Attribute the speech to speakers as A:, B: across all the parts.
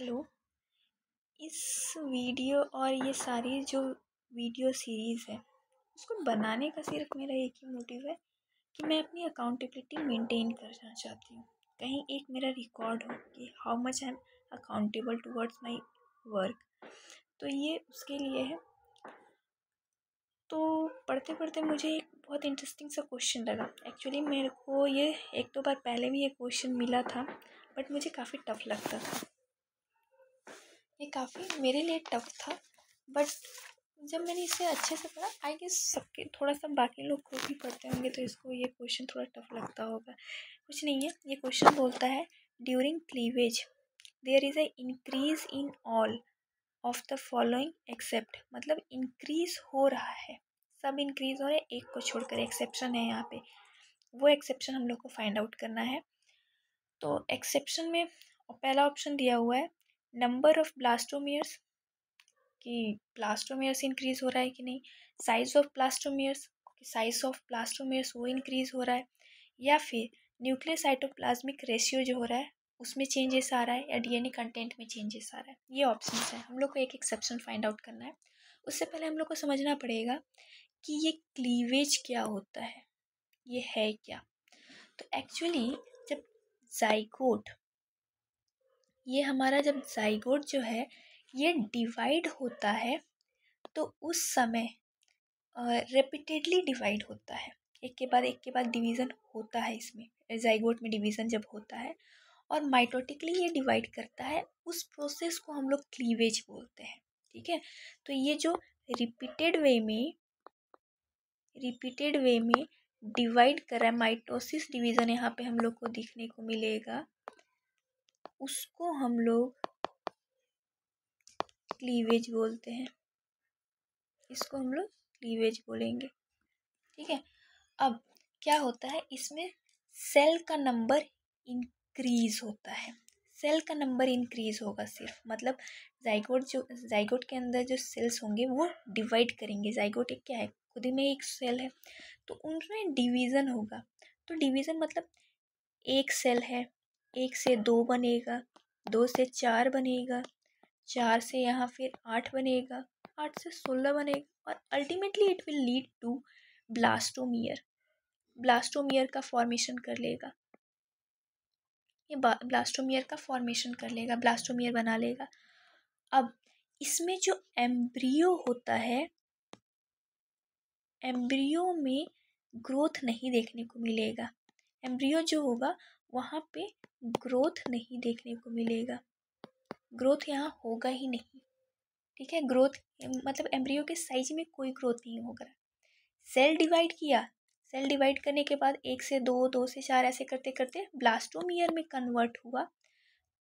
A: Hello. इस video और ये सारी जो वीडियो सीरीज़ है उसको बनाने का सिर्फ मेरा एक ही मोटिव है कि मैं अपनी अकाउंटेबिलिटी मेंटेन करना चाहती हूँ। कहीं एक मेरा रिकॉर्ड हो कि how much I am accountable towards my work. तो ये उसके लिए है। तो पढ़ते पढ़ते मुझे एक बहुत इंटरेस्टिंग सा क्वेश्चन लगा। एक्चुअली मेरे को ये एक दो बार पहले भी ये क्वेश्चन मिला था, बट मुझे काफ़ी टफ लगता था। ये काफ़ी मेरे लिए टफ था, बट जब मैंने इसे अच्छे से पढ़ा, आई गेस सबके थोड़ा सा बाकी लोग को भी पढ़ते होंगे तो इसको ये क्वेश्चन थोड़ा टफ लगता होगा। कुछ नहीं है, ये क्वेश्चन बोलता है during cleavage there is a increase in all of the following except. मतलब इंक्रीज हो रहा है, सब इंक्रीज हो रहे हैं, एक को छोड़कर एक्सेप्शन है यहाँ पे। वो एक्सेप्शन हम लोग को फाइंड आउट करना है। तो एक्सेप्शन में पहला ऑप्शन दिया हुआ है नंबर ऑफ ब्लास्टोमियर्स, कि ब्लास्टोमियर्स इंक्रीज हो रहा है कि नहीं। Size of blastomeres, size of blastomeres वो इंक्रीज हो रहा है, या फिर न्यूक्लियर साइटोप्लाज्मिक रेशियो जो हो रहा है उसमें चेंजेस आ रहा है, या डीएनए कंटेंट में चेंजेस आ रहा है। ये ऑप्शंस है, हम लोग को एक एक्सेप्शन फाइंड आउट करना है। उससे पहले हम लोग को समझना पड़ेगा कि ये क्लीवेज क्या होता है, ये है क्या। तो एक्चुअली जब जाइगोट, ये हमारा जब जाइगोट जो है ये डिवाइड होता है तो उस समय रेपिटेडली डिवाइड होता है, एक के बाद डिवीज़न होता है। इसमें जाइगोट में डिवीज़न जब होता है और माइटोटिकली ये डिवाइड करता है, उस प्रोसेस को हम लोग क्लीवेज बोलते हैं। ठीक है, तो ये जो रिपीटेड वे में डिवाइड कर रहा है, माइटोसिस डिवीज़न यहाँ पे हम लोग को दिखने को मिलेगा, उसको हम लोग क्लीवेज बोलते हैं। इसको हम लोग क्लीवेज बोलेंगे। ठीक है, अब क्या होता है, इसमें सेल का नंबर इंक्रीज होता है। सेल का नंबर इंक्रीज होगा सिर्फ, मतलब जाइगोट के अंदर जो सेल्स होंगे वो डिवाइड करेंगे। जाइगोट एक क्या है, खुद ही में एक सेल है, तो उनमें डिवीज़न होगा। तो डिवीज़न मतलब एक सेल है, एक से दो बनेगा, दो से चार बनेगा, चार से यहाँ फिर आठ बनेगा, आठ से 16 बनेगा, और ultimately it will lead to blastomere. Blastomere का फॉर्मेशन कर लेगा, ये ब्लास्टोमियर का फॉर्मेशन कर लेगा, ब्लास्टोमियर बना लेगा। अब इसमें जो एम्ब्रियो होता है, एम्ब्रियो में ग्रोथ नहीं देखने को मिलेगा। एम्ब्रियो जो होगा वहाँ पे ग्रोथ नहीं देखने को मिलेगा, ग्रोथ यहाँ होगा ही नहीं। ठीक है, ग्रोथ मतलब एम्ब्रियो के साइज में कोई ग्रोथ नहीं होगा। सेल डिवाइड किया, सेल डिवाइड करने के बाद एक से दो, दो से चार, ऐसे करते करते ब्लास्टोमियर में कन्वर्ट हुआ,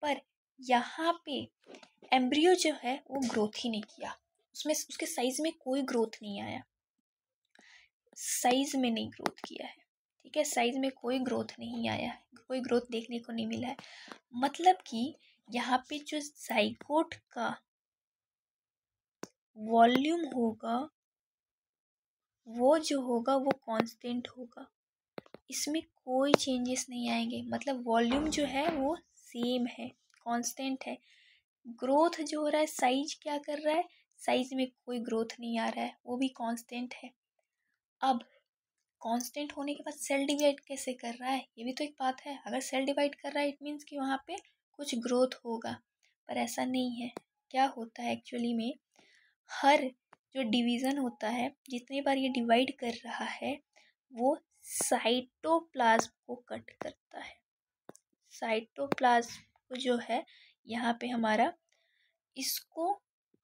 A: पर यहाँ पे एम्ब्रियो जो है वो ग्रोथ ही नहीं किया, उसमें उसके साइज में कोई ग्रोथ नहीं आया, साइज में नहीं ग्रोथ किया है। ठीक है, साइज में कोई ग्रोथ नहीं आया है, कोई ग्रोथ देखने को नहीं मिला है। मतलब कि यहाँ पे जो जाइगोट का वॉल्यूम होगा वो जो होगा वो कांस्टेंट होगा, इसमें कोई चेंजेस नहीं आएंगे। मतलब वॉल्यूम जो है वो सेम है, कांस्टेंट है। ग्रोथ जो हो रहा है, साइज क्या कर रहा है, साइज में कोई ग्रोथ नहीं आ रहा है, वो भी कांस्टेंट है। अब कांस्टेंट होने के बाद सेल डिवाइड कैसे कर रहा है, ये भी तो एक बात है। अगर सेल डिवाइड कर रहा है इट मीन्स कि वहाँ पे कुछ ग्रोथ होगा, पर ऐसा नहीं है। क्या होता है एक्चुअली में, हर जो डिवीज़न होता है, जितनी बार ये डिवाइड कर रहा है वो साइटोप्लाज्म को कट करता है। साइटोप्लाज्म को जो है यहाँ पे हमारा, इसको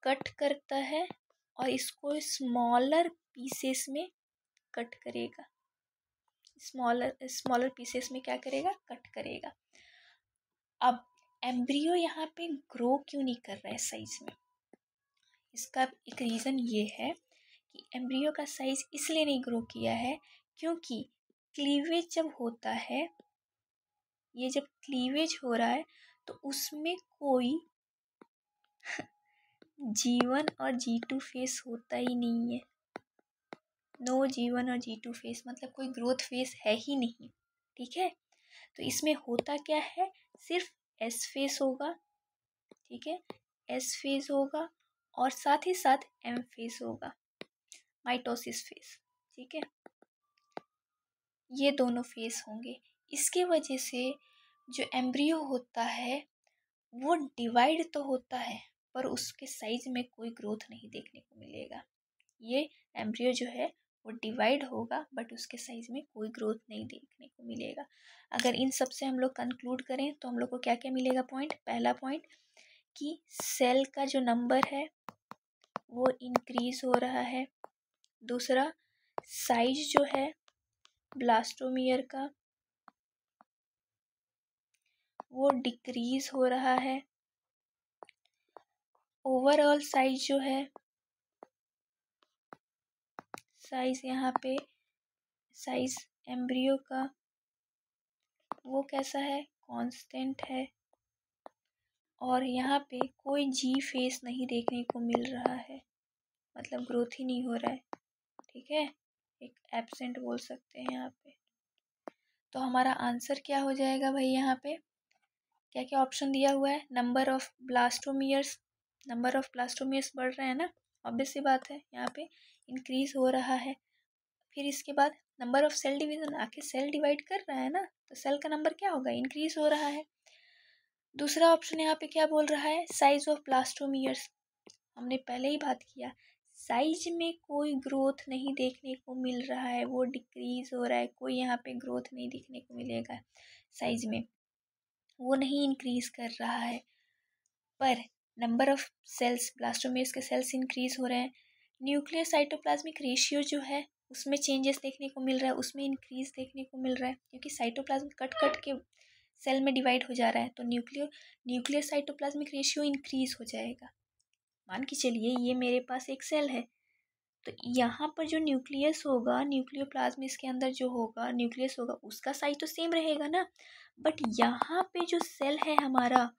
A: कट करता है और इसको स्मॉलर पीसेस में कट करेगा। स्मॉलर पीसेस में क्या करेगा, कट करेगा। अब एम्ब्रियो यहाँ पे ग्रो क्यों नहीं कर रहा है साइज में, इसका एक रीज़न ये है कि एम्ब्रियो का साइज इसलिए नहीं ग्रो किया है क्योंकि क्लीवेज जब होता है, ये जब क्लीवेज हो रहा है तो उसमें कोई G1 और G2 फेस होता ही नहीं है। नो G1 और G2 फेस, मतलब कोई ग्रोथ फेस है ही नहीं। ठीक है, तो इसमें होता क्या है, सिर्फ S फेस होगा ठीक है, एस फेज होगा और साथ ही साथ एम फेज होगा, माइटोसिस फेज। ठीक है, ये दोनों फेज होंगे। इसके वजह से जो एम्ब्रियो होता है वो डिवाइड तो होता है पर उसके साइज में कोई ग्रोथ नहीं देखने को मिलेगा। ये एम्ब्रियो जो है वो डिवाइड होगा बट उसके साइज में कोई ग्रोथ नहीं देखने को मिलेगा। अगर इन सब से हम लोग कंक्लूड करें तो हम लोग को क्या क्या मिलेगा पॉइंट। पहला पॉइंट कि सेल का जो नंबर है वो इंक्रीज हो रहा है। दूसरा, साइज जो है ब्लास्टोमियर का वो डिक्रीज हो रहा है। ओवरऑल साइज जो है, साइज यहाँ पे साइज एम्ब्रियो का वो कैसा है, कांस्टेंट है। और यहाँ पे कोई जी फेस नहीं देखने को मिल रहा है, मतलब ग्रोथ ही नहीं हो रहा है। ठीक है, एक एब्सेंट बोल सकते हैं यहाँ पे। तो हमारा आंसर क्या हो जाएगा भाई, यहाँ पे क्या क्या ऑप्शन दिया हुआ है। नंबर ऑफ ब्लास्टोमियर्स बढ़ रहे हैं ना, ऑब्वियस सी बात है, यहाँ पे इंक्रीज हो रहा है। फिर इसके बाद नंबर ऑफ सेल डिवीजन, आके सेल डिवाइड कर रहा है ना, तो सेल का नंबर क्या होगा, इंक्रीज हो रहा है। दूसरा ऑप्शन यहाँ पे क्या बोल रहा है, साइज ऑफ ब्लास्टोमियर्स। हमने पहले ही बात किया, साइज में कोई ग्रोथ नहीं देखने को मिल रहा है, वो डिक्रीज हो रहा है, कोई यहाँ पे ग्रोथ नहीं देखने को मिलेगा साइज में, वो नहीं इंक्रीज कर रहा है। पर नंबर ऑफ सेल्स, ब्लास्टोमियर्स के सेल्स इंक्रीज हो रहे हैं। न्यूक्लियर साइटोप्लाज्मिक रेशियो जो है उसमें चेंजेस देखने को मिल रहा है, उसमें इंक्रीज देखने को मिल रहा है, क्योंकि साइटोप्लाज्म कट कट के सेल में डिवाइड हो जा रहा है, तो न्यूक्लियर साइटोप्लाज्मिक रेशियो इंक्रीज हो जाएगा। मान के चलिए ये मेरे पास एक सेल है, तो यहाँ पर जो न्यूक्लियस होगा, न्यूक्लियोप्लाज्म इसके अंदर जो होगा, न्यूक्लियस होगा, उसका साइज तो सेम रहेगा ना। बट यहाँ पे जो सेल है हमारा,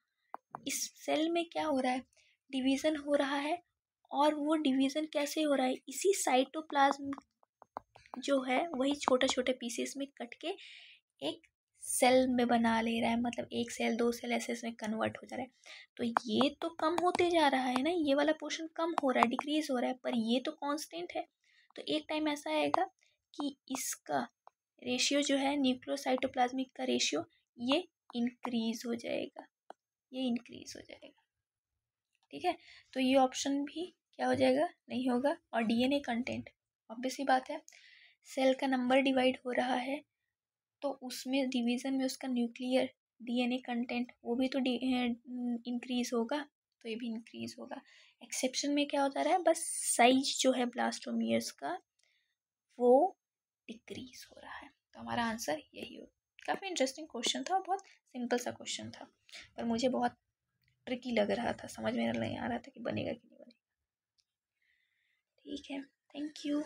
A: इस सेल में क्या हो रहा है, डिवीज़न हो रहा है। और वो डिवीज़न कैसे हो रहा है, इसी साइटोप्लाज्म जो है वही छोटे छोटे पीसेस में कट के एक सेल में बना ले रहा है, मतलब एक सेल, दो सेल, ऐसे इसमें कन्वर्ट हो जा रहा है। तो ये तो कम होते जा रहा है ना, ये वाला पोर्शन कम हो रहा है, डिक्रीज हो रहा है, पर ये तो कांस्टेंट है। तो एक टाइम ऐसा आएगा कि इसका रेशियो जो है, न्यूक्लियोसाइटोप्लाज्मिक का रेशियो, ये इंक्रीज हो जाएगा, ये इंक्रीज हो जाएगा। ठीक है, तो ये ऑप्शन भी क्या हो जाएगा, नहीं होगा। और डीएनए कंटेंट, ऑब्वियस ही बात है, सेल का नंबर डिवाइड हो रहा है तो उसमें डिवीज़न में उसका न्यूक्लियर डीएनए कंटेंट वो भी तो इंक्रीज होगा, तो ये भी इंक्रीज होगा। एक्सेप्शन में क्या होता रहा है, बस साइज जो है ब्लास्टोमियर्स का वो डिक्रीज हो रहा है। तो हमारा आंसर यही हो। काफ़ी इंटरेस्टिंग क्वेश्चन था, बहुत सिंपल सा क्वेश्चन था, पर मुझे बहुत ट्रिकी लग रहा था, समझ में नहीं आ रहा था कि बनेगा कि नहीं बनेगा। ठीक है, थैंक यू।